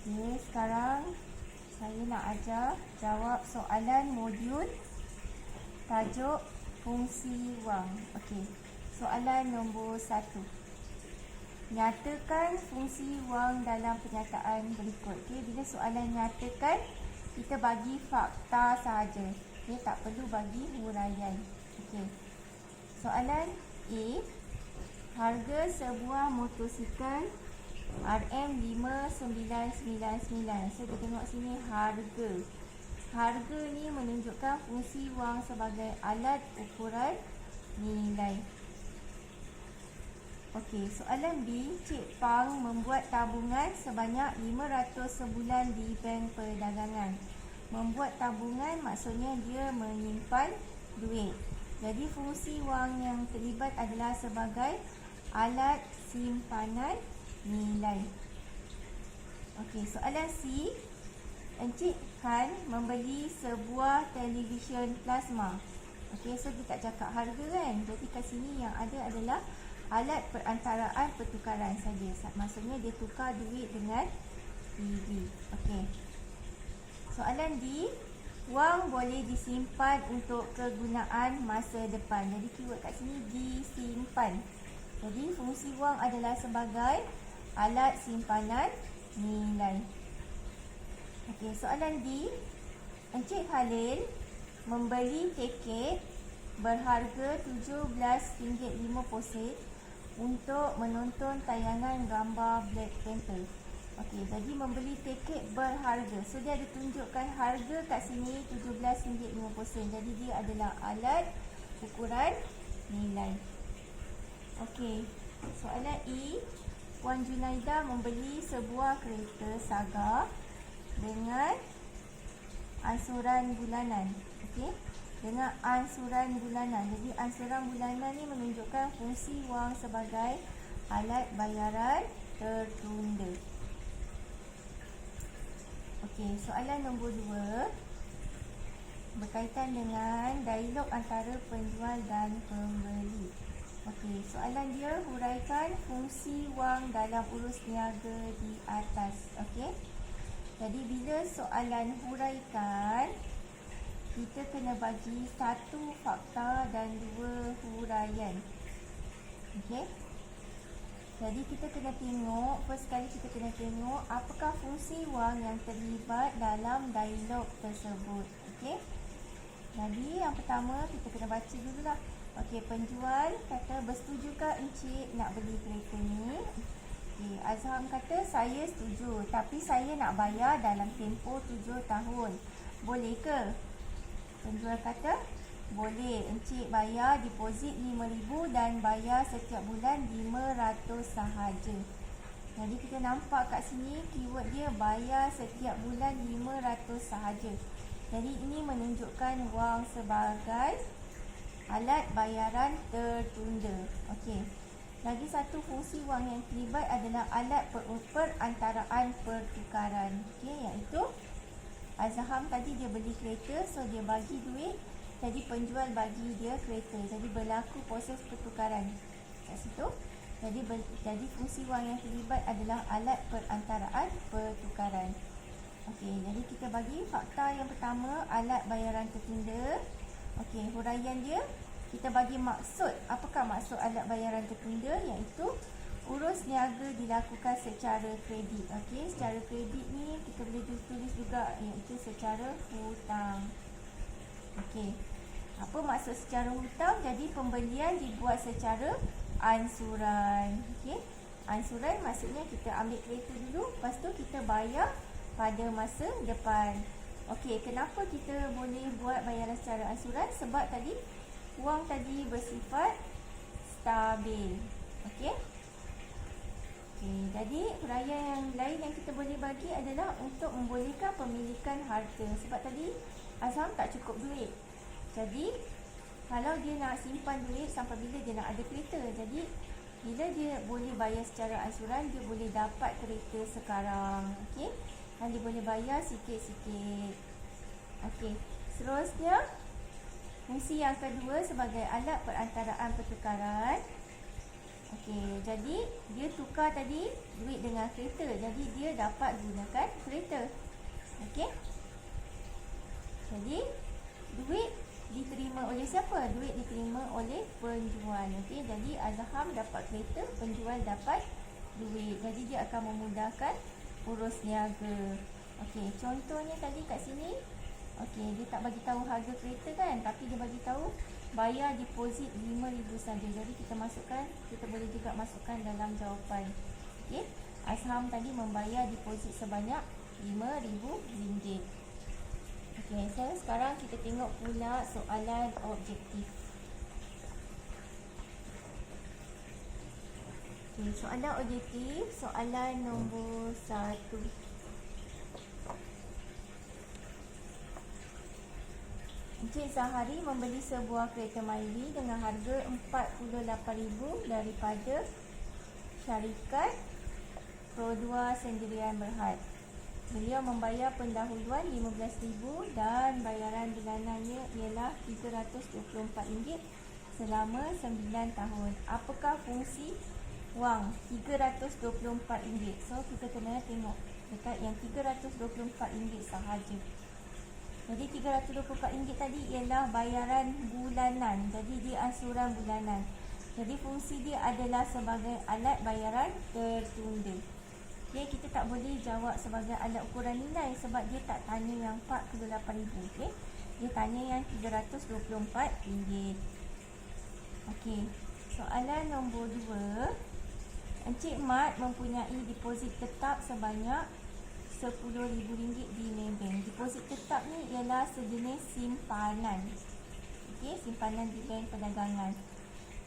Okey, sekarang saya nak ajar jawab soalan modul tajuk fungsi wang. Okey, soalan nombor 1. Nyatakan fungsi wang dalam pernyataan berikut. Okey, bila soalan nyatakan, kita bagi fakta sahaja. Okey, tak perlu bagi huraian. Okey. Soalan A. Harga sebuah motosikal RM5999. So, kita tengok sini harga. Harga ni menunjukkan fungsi wang sebagai alat ukuran nilai. Okey, soalan B. Cik Pang membuat tabungan sebanyak 500 sebulan di bank perdagangan. Membuat tabungan maksudnya dia menyimpan duit. Jadi fungsi wang yang terlibat adalah sebagai alat simpanan nilai. Okey, soalan C. Encik Han membeli sebuah televisyen plasma. Okey, so dia tak cakap harga kan. Jadi kat sini yang ada adalah alat perantaraan pertukaran saja. Maksudnya dia tukar duit dengan TV. Okey. Soalan D. Wang boleh disimpan untuk kegunaan masa depan. Jadi keyword kat sini disimpan. Jadi fungsi wang adalah sebagai alat simpanan nilai. Okey, soalan D. Encik Khalil membeli tiket berharga RM17.50 untuk menonton tayangan gambar Black Panther. Okey, jadi membeli tiket berharga. So dia ada tunjukkan harga kat sini RM17.50. Jadi dia adalah alat ukuran nilai. Okey, soalan E. Puan Junaida membeli sebuah kereta Saga dengan ansuran bulanan. Okey, dengan ansuran bulanan. Jadi ansuran bulanan ni menunjukkan fungsi wang sebagai alat bayaran tertunda. Okey, soalan nombor 2 berkaitan dengan dialog antara penjual dan pembeli. Okey, soalan dia huraikan fungsi wang dalam urus niaga di atas. Okey. Jadi bila soalan huraikan, kita kena bagi 1 fakta dan 2 huraian. Okey. Jadi kita kena tengok, first kali kita kena tengok apakah fungsi wang yang terlibat dalam dialog tersebut. Okey. Jadi yang pertama kita kena baca dululah. Okey, penjual kata, bersetujukah encik nak beli kereta ni? Okey, Azham kata, saya setuju, tapi saya nak bayar dalam tempoh 7 tahun. Boleh ke? Penjual kata, boleh. Encik bayar deposit RM5,000 dan bayar setiap bulan RM500 sahaja. Jadi kita nampak kat sini keyword dia bayar setiap bulan RM500 sahaja. Jadi ini menunjukkan wang sebagai alat bayaran tertunda. Okey. Lagi satu fungsi wang yang terlibat adalah alat perantaraan pertukaran. Okey, iaitu Azham tadi dia beli kereta, so dia bagi duit. Jadi penjual bagi dia kereta. Jadi berlaku proses pertukaran kat situ. Jadi fungsi wang yang terlibat adalah alat perantaraan pertukaran. Okey, jadi kita bagi fakta yang pertama, alat bayaran tertunda. Okey, huraian dia kita bagi maksud. Apakah maksud alat bayaran tertunda? Iaitu urus niaga dilakukan secara kredit. Okey, secara kredit ni kita boleh tulis juga iaitu secara hutang. Okey, apa maksud secara hutang? Jadi pembelian dibuat secara ansuran. Okey, ansuran maksudnya kita ambil kereta dulu, lepas tu kita bayar pada masa depan. Okey, kenapa kita boleh buat bayaran secara ansuran? Sebab tadi wang tadi bersifat stabil. Okey. Okey, jadi huraian yang lain yang kita boleh bagi adalah untuk membolehkan pemilikan harta. Sebab tadi Azham tak cukup duit. Jadi kalau dia nak simpan duit sampai bila dia nak ada kereta. Jadi bila dia boleh bayar secara ansuran, dia boleh dapat kereta sekarang. Okey. Dan dia boleh bayar sikit-sikit. Okey, seterusnya fungsi yang kedua sebagai alat perantaraan pertukaran. Okey, jadi dia tukar tadi duit dengan kereta. Jadi dia dapat gunakan kereta. Okey. Jadi duit diterima oleh siapa? Duit diterima oleh penjual. Okey, jadi Azham dapat kereta, penjual dapat duit. Jadi dia akan memudahkan urus niaga. Okey, contohnya tadi kat sini. Okey, dia tak bagi tahu harga kereta kan, tapi dia bagi tahu bayar deposit RM5,000 saja. Jadi kita masukkan, kita boleh juga masukkan dalam jawapan. Okey, Azham tadi membayar deposit sebanyak RM5,000. Okey, so sekarang kita tengok pula soalan objektif. Okey, soalan objektif, soalan nombor 1. Encik Zahari membeli sebuah kereta Myvi dengan harga RM48,000 daripada syarikat Pro2 Sendirian Berhad. Beliau membayar pendahuluan RM15,000 dan bayaran bulanannya ialah RM324 selama 9 tahun. Apakah fungsi wang RM324? So kita kena tengok dekat yang RM324 sahaja. Jadi RM324 tadi ialah bayaran bulanan. Jadi dia ansuran bulanan. Jadi fungsi dia adalah sebagai alat bayaran tertunda. Okay, kita tak boleh jawab sebagai alat ukuran nilai sebab dia tak tanya yang RM48,000. Okay, dia tanya yang RM324. Okey, soalan nombor 2. Encik Mat mempunyai deposit tetap sebanyak RM10,000 di Maybank. Deposit tetap ni ialah sejenis simpanan. Okey, simpanan di bank perdagangan.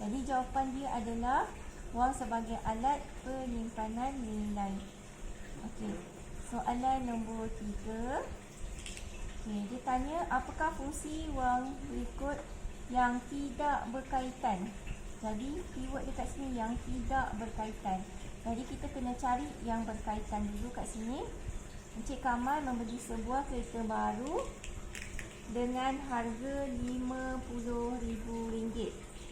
Jadi jawapan dia adalah wang sebagai alat penyimpanan nilai. Okey, soalan nombor 3. Okey, dia tanya apakah fungsi wang berikut yang tidak berkaitan. Jadi keyword dekat sini yang tidak berkaitan. Jadi kita kena cari yang berkaitan dulu kat sini. Encik Kamal membeli sebuah kereta baru dengan harga RM50,000.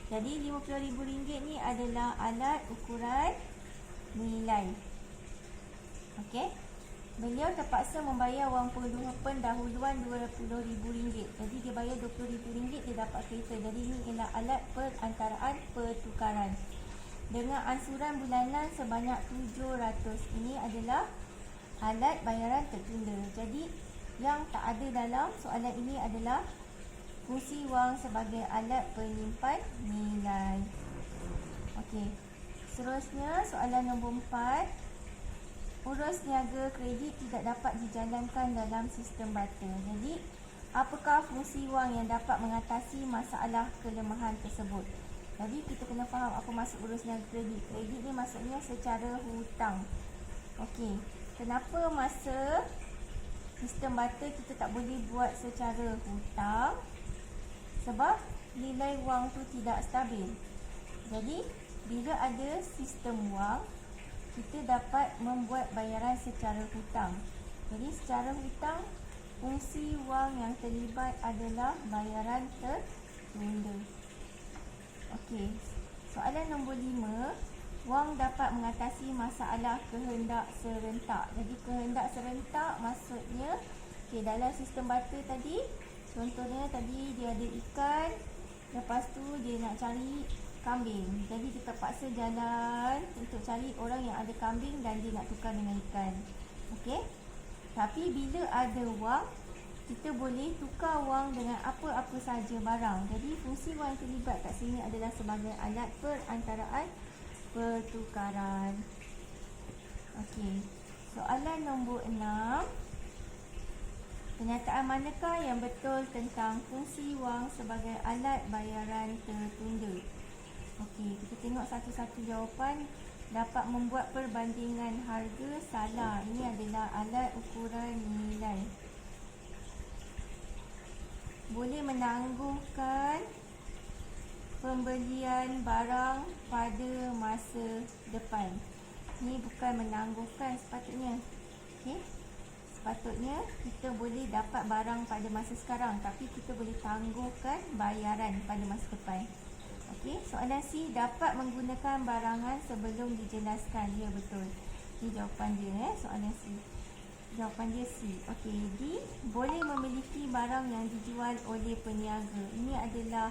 Jadi RM50,000 ni adalah alat ukuran nilai. Okey. Beliau terpaksa membayar wang pendahuluan RM20,000. Jadi dia bayar RM20,000, dia dapat kereta. Jadi ini ialah alat perantaraan pertukaran. Dengan ansuran bulanan sebanyak RM700. Ini adalah alat bayaran tertunda. Jadi yang tak ada dalam soalan ini adalah fungsi wang sebagai alat penyimpan nilai. Okey. Seterusnya soalan nombor 4. Urus niaga kredit tidak dapat dijalankan dalam sistem barter. Jadi apakah fungsi wang yang dapat mengatasi masalah kelemahan tersebut? Jadi kita kena faham apa maksud urus niaga kredit. Kredit ni maksudnya secara hutang. Okey. Kenapa masa sistem barter kita tak boleh buat secara hutang? Sebab nilai wang tu tidak stabil. Jadi bila ada sistem wang, kita dapat membuat bayaran secara hutang. Jadi secara hutang, fungsi wang yang terlibat adalah bayaran tertunda. Okey. Soalan nombor 5. Wang dapat mengatasi masalah kehendak serentak. Jadi kehendak serentak maksudnya dalam sistem barter tadi, contohnya tadi dia ada ikan, lepas tu dia nak cari kambing. Jadi dia terpaksa jalan untuk cari orang yang ada kambing dan dia nak tukar dengan ikan. Okey. Tapi bila ada wang, kita boleh tukar wang dengan apa-apa saja barang. Jadi fungsi wang yang terlibat kat sini adalah sebagai alat perantaraan pertukaran. Okey. Soalan nombor 6. Kenyataan manakah yang betul tentang fungsi wang sebagai alat bayaran tertunda? Okey, kita tengok satu-satu jawapan. Dapat membuat perbandingan harga salah. Ini adalah alat ukuran nilai. Boleh menangguhkan pembelian barang pada masa depan. Ini bukan menangguhkan sepatutnya. Okey. Sepatutnya kita boleh dapat barang pada masa sekarang, tapi kita boleh tangguhkan bayaran pada masa depan. Okey, soalan C, dapat menggunakan barangan sebelum dijelaskan. Ya, betul. Ini jawapan dia, soalan C. Jawapan dia C. Okey, D, boleh memiliki barang yang dijual oleh peniaga. Ini adalah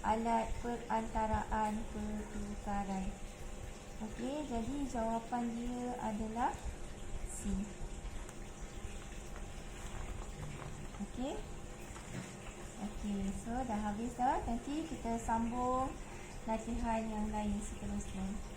alat perantaraan pertukaran. Okey, jadi jawapan dia adalah C. Okey. Okey, so dah habis dah. Nanti kita sambung latihan yang lain seterusnya.